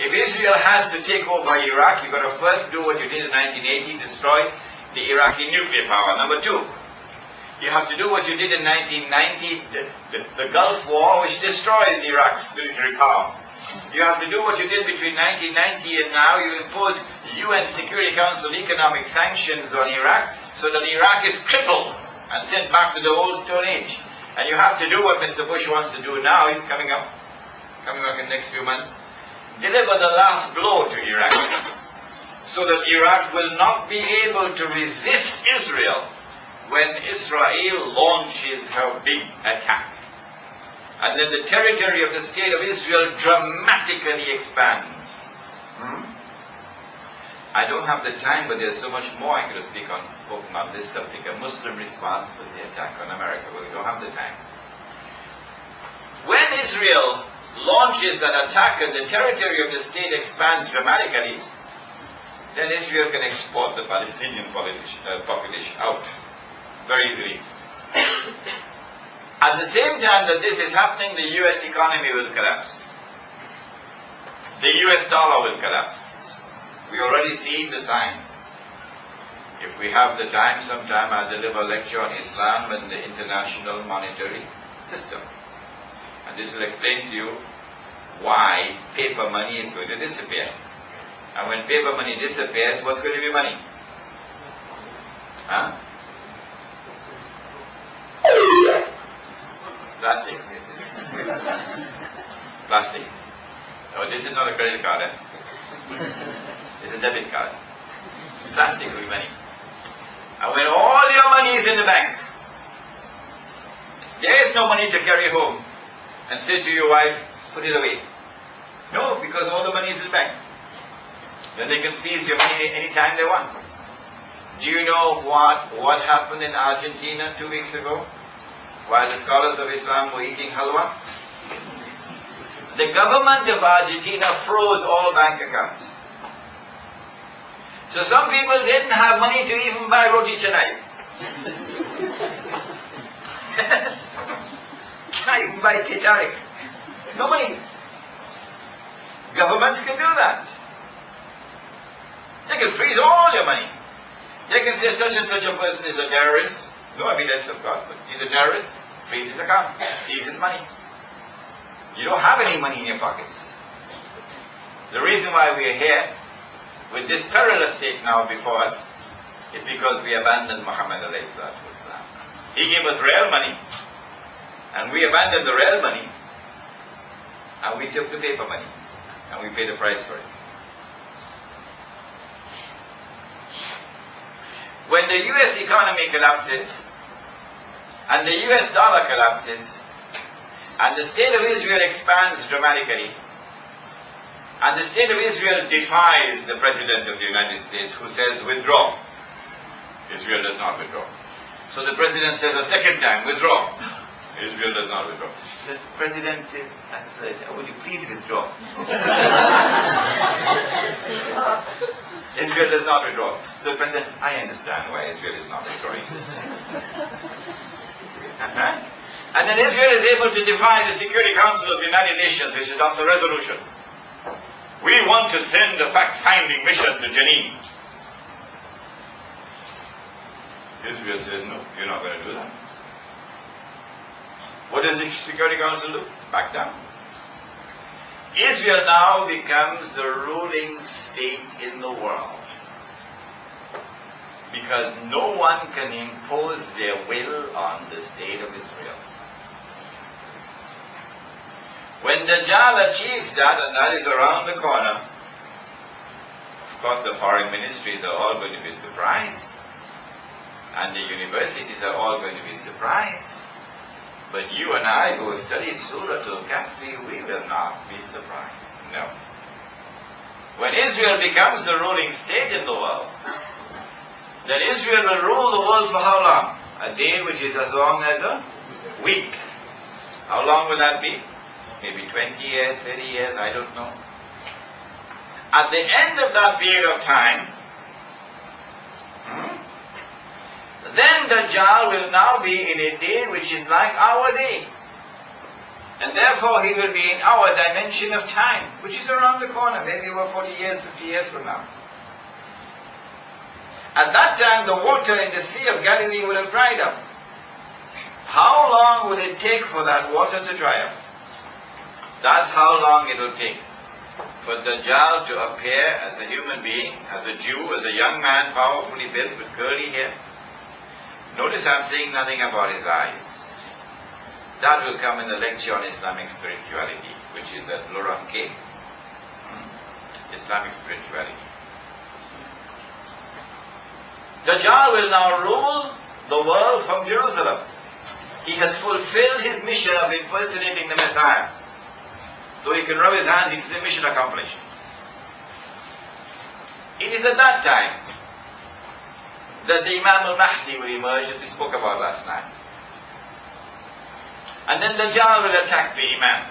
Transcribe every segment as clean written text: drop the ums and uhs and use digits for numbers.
If Israel has to take over Iraq, you've got to first do what you did in 1980, destroy the Iraqi nuclear power. Number two, you have to do what you did in 1990, the Gulf War, which destroys Iraq's military power. You have to do what you did between 1990 and now. You impose UN Security Council economic sanctions on Iraq so that Iraq is crippled and sent back to the old Stone Age. And you have to do what Mr. Bush wants to do now. He's coming up in the next few months. Deliver the last blow to Iraq so that Iraq will not be able to resist Israel when Israel launches her big attack. And then the territory of the state of Israel dramatically expands. I don't have the time, but there's so much more I could have spoken on this subject, a Muslim response to the attack on America, but we don't have the time. When Israel launches that attack and the territory of the state expands dramatically, then Israel can export the Palestinian population out very easily. At the same time that this is happening, the US economy will collapse. The US dollar will collapse. We already see the signs. If we have the time, sometime I'll deliver a lecture on Islam and the international monetary system. And this will explain to you why paper money is going to disappear. And when paper money disappears, what's going to be money? Huh? Plastic. Plastic. No, this is not a credit card, eh? It's a debit card. Plastic will be money. And when all your money is in the bank, there is no money to carry home and say to your wife, put it away. No, because all the money is in the bank. Then they can seize your money anytime they want. Do you know what happened in Argentina 2 weeks ago? While the scholars of Islam were eating halwa? The government of Argentina froze all bank accounts. So some people didn't have money to even buy roti canai. Can't even buy titarik. No money. Governments can do that. They can freeze all your money. They can say such and such a person is a terrorist. No evidence, of course, but he's a terrorist. Freeze his account. Seize his money. You don't have any money in your pockets. The reason why we are here with this perilous state now before us is because we abandoned Muhammad alayhi salatu wasalam. He gave us real money, and we abandoned the real money, and we took the paper money, and we paid the price for it. When the US economy collapses, and the US dollar collapses, and the state of Israel expands dramatically, and the state of Israel defies the President of the United States who says, withdraw. Israel does not withdraw. So the President says a second time, withdraw. Israel does not withdraw. The President says, would you please withdraw? Israel does not withdraw. So the President, I understand why Israel is not withdrawing. And then Israel is able to defy the Security Council of the United Nations, which adopts a resolution. We want to send a fact-finding mission to Jenin. Israel says, no, you're not going to do that. What does the Security Council do? Back down. Israel now becomes the ruling state in the world, because no one can impose their will on the state of Israel. When Dajjal achieves that, and that is around the corner, of course the foreign ministries are all going to be surprised, and the universities are all going to be surprised. But you and I who studied Surah Al-Kahfi, we will not be surprised. No. When Israel becomes the ruling state in the world, then Israel will rule the world for how long? A day which is as long as a week. How long will that be? Maybe 20 years, 30 years, I don't know. At the end of that period of time, then Dajjal will now be in a day which is like our day. And therefore he will be in our dimension of time, which is around the corner, maybe about 40 years, 50 years from now. At that time, the water in the Sea of Galilee will have dried up. How long will it take for that water to dry up? That's how long it will take for Dajjal to appear as a human being, as a Jew, as a young man, powerfully built with curly hair. Notice I'm saying nothing about his eyes. That will come in the lecture on Islamic spirituality, which is at Loram K. Islamic spirituality. Dajjal will now rule the world from Jerusalem. He has fulfilled his mission of impersonating the Messiah. So he can rub his hands, it is a mission accomplished. It is at that time that the Imam al-Mahdi will emerge, that we spoke about last night. And then Dajjal will attack the Imam.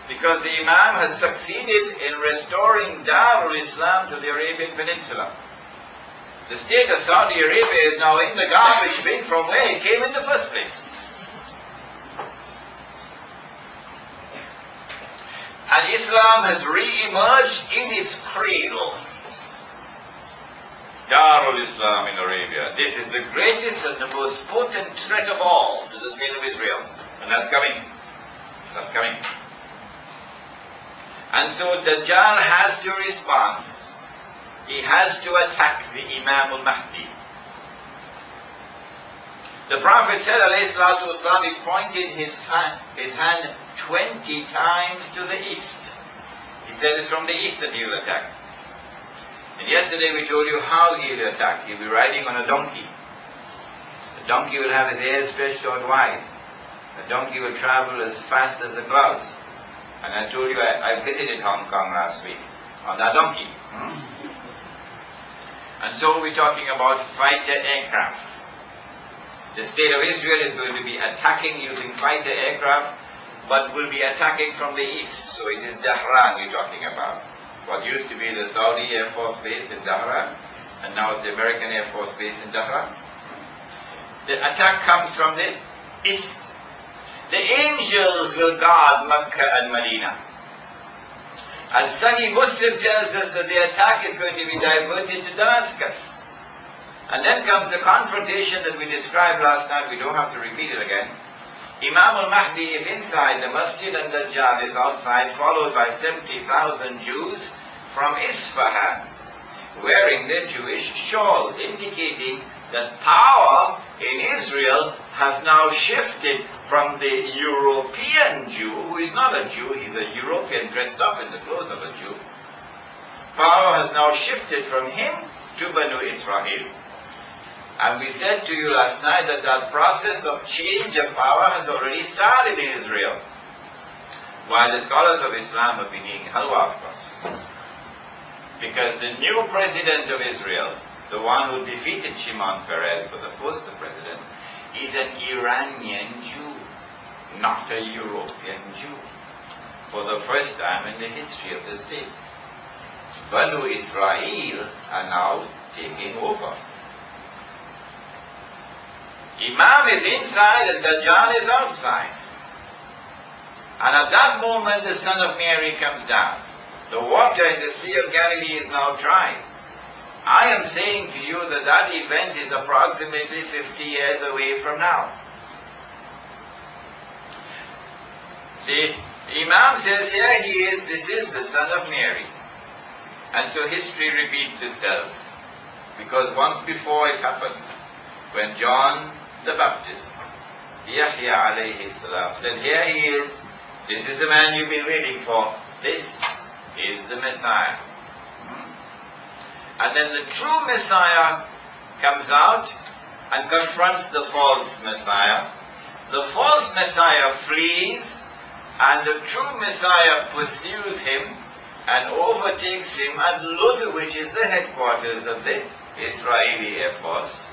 Because the Imam has succeeded in restoring Darul Islam to the Arabian Peninsula. The state of Saudi Arabia is now in the garbage bin from where it came in the first place. And Islam has re-emerged in its cradle. Darul Islam in Arabia. This is the greatest and the most potent threat of all to the state of Israel. And that's coming. That's coming. And so Dajjal has to respond. He has to attack the Imam al-Mahdi. The Prophet said, alayhi salatu wasalam, he pointed his hand 20 times to the east. He said it's from the east that he will attack. And yesterday we told you how he will attack. He will be riding on a donkey. The donkey will have his ears stretched out wide. The donkey will travel as fast as the clouds. And I told you I visited Hong Kong last week on that donkey. And so we're talking about fighter aircraft. The state of Israel is going to be attacking using fighter aircraft, but will be attacking from the east. So it is Dahran we're talking about. What used to be the Saudi Air Force Base in Dahran, and now it's the American Air Force Base in Dahran. The attack comes from the east. The angels will guard Mecca and Medina. And Sahih Muslim tells us that the attack is going to be diverted to Damascus. And then comes the confrontation that we described last night. We don't have to repeat it again. Imam al-Mahdi is inside the masjid and Dajjal is outside, followed by 70,000 Jews from Isfahan, wearing their Jewish shawls, indicating that power in Israel has now shifted from the European Jew, who is not a Jew, he's a European dressed up in the clothes of a Jew. Power has now shifted from him to Banu Israel. And we said to you last night that that process of change of power has already started in Israel. While the scholars of Islam have been eating halwa, of course. Because the new president of Israel, the one who defeated Shimon Peres for the post of president, is an Iranian Jew, not a European Jew. For the first time in the history of the state. Banu Israel are now taking over. Imam is inside and Dajjal is outside. And at that moment the son of Mary comes down. The water in the Sea of Galilee is now dry. I am saying to you that that event is approximately 50 years away from now. The Imam says, here he is, this is the son of Mary. And so history repeats itself. Because once before it happened, when John the Baptist, Yahya alayhi salam, said, here he is, this is the man you've been waiting for, this is the Messiah. And then the true Messiah comes out and confronts the false Messiah. The false Messiah flees, and the true Messiah pursues him and overtakes him at Lud, which is the headquarters of the Israeli Air Force.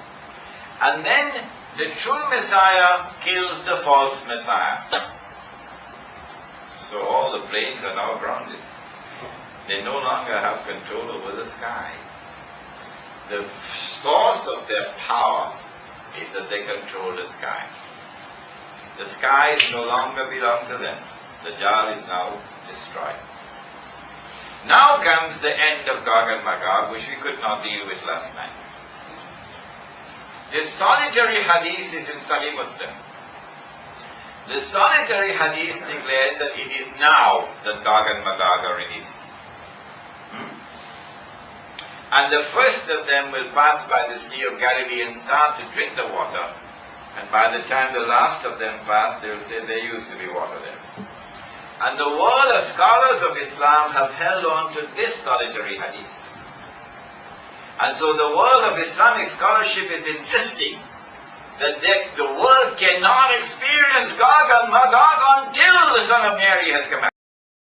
And then the true Messiah kills the false Messiah. So all the planes are now grounded. They no longer have control over the skies. The source of their power is that they control the sky. The skies no longer belong to them. The Dajjal is now destroyed. Now comes the end of Gog and Magog, which we could not deal with last night. This solitary hadith is in Sahih Muslim. The solitary hadith declares that it is now that Gog and Magog are released. And the first of them will pass by the Sea of Galilee and start to drink the water. And by the time the last of them pass, they will say there used to be water there. And the world of scholars of Islam have held on to this solitary hadith. And so the world of Islamic scholarship is insisting that the world cannot experience Gog and Magog until the Son of Mary has come out.